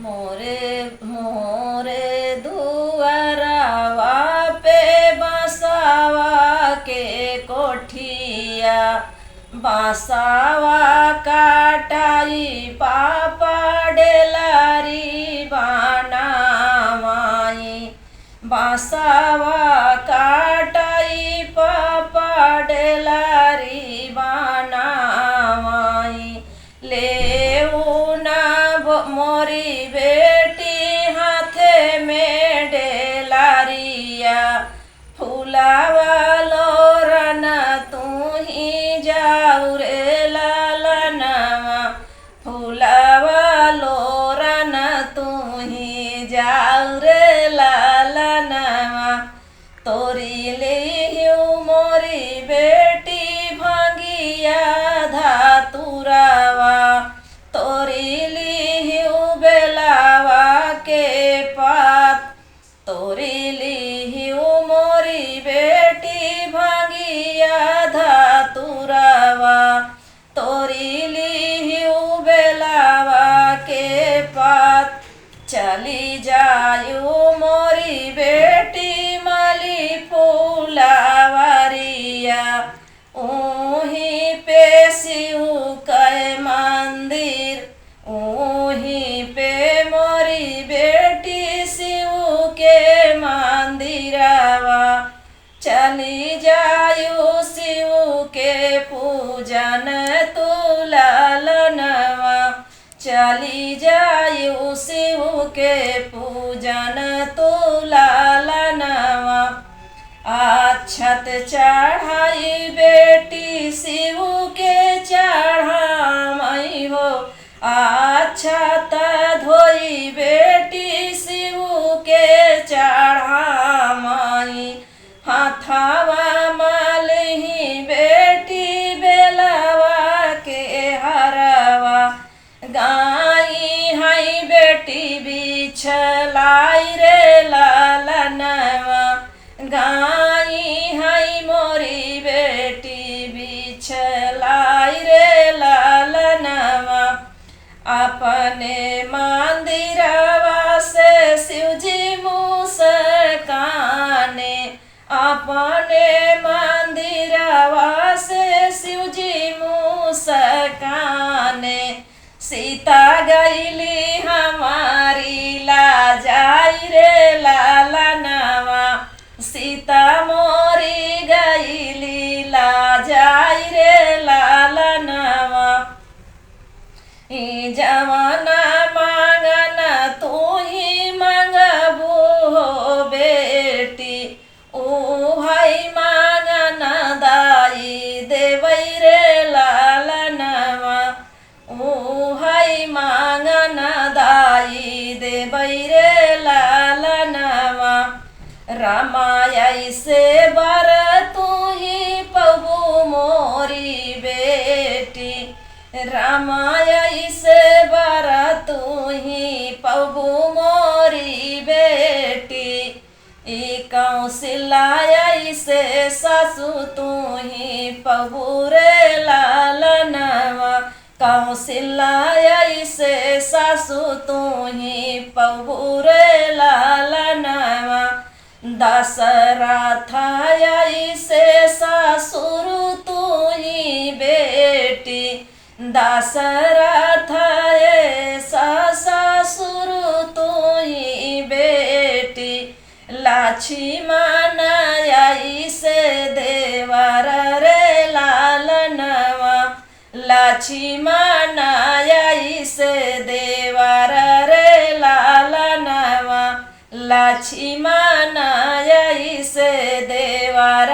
मोरे मोरे दुआरवा पे बसावा के कोठिया बासावा काटाई पापा डेलारी बनावाई बासावा काटाई पापा डेलारी बनावाई ले मोरी बेटी हाथे में डेलारिया फूलावा लोरन तू ही जाऊ रे लालनवा फूलावा लोरन तू ही जाऊ रे लालनवा तोरी लिहिऊ मोरी बेटी भांगिया धातुरावा तोरी लिहिऊ बेलावा के पात तोरी लिहिऊ मोरी बेटी भांगिया धातुरावा तोरी लिहिऊ बेलावा के पात चली जायू मोरी बेटी माली फूलावरिया ऊही पे शिव कै मंदिर ऊही पे मोरी बेटी शिव के मंदिरवा चली जायू शिव के पूजन तू लालनवा चली जायू शिव के पूजन तू लालनवा अक्षत चढ़ाई बेटी शिव के चढ़ाई हो अक्षत धोई बेटी शिव के चढ़ाई हाथावा मालही बेटी बेलवा के हरवा गाई हई बेटी बिछलाई रे लालनवा गाई हई मोरी बेटी बिछलाई रे लालनवा अपने मंदिरवा से शिवजी मुस्काने अपने मंदिरवा से शिवजी मुस्काने सीता गईली हमारी लाजाई रे लालनवा सीता मोरी गईली लाजाई रे लालनवा ई जवाना मांगना तू ही मांगबू हो बेटी ओ भाई मांगना दाई देवई रे लालनवा ओ भाई मांगना दाई देवई रे लालनवा रामायई से बर तू ही पबू मोरी बेटी रामायई से बर तू ही पबू मोरी बेटी ई कौशल्याई से सासू तू ही पबू रे लालनवा कौशल्याई से सासू तू ही पबू रे लालनवा दशरथाई से ससुर तू ही बेटी दशरथ ससुर तू ही बेटी लक्ष्मण आई से देवर रे लालनवा लक्ष्मण आई से देवर रे लालनवा लक्ष्मण आई से देवर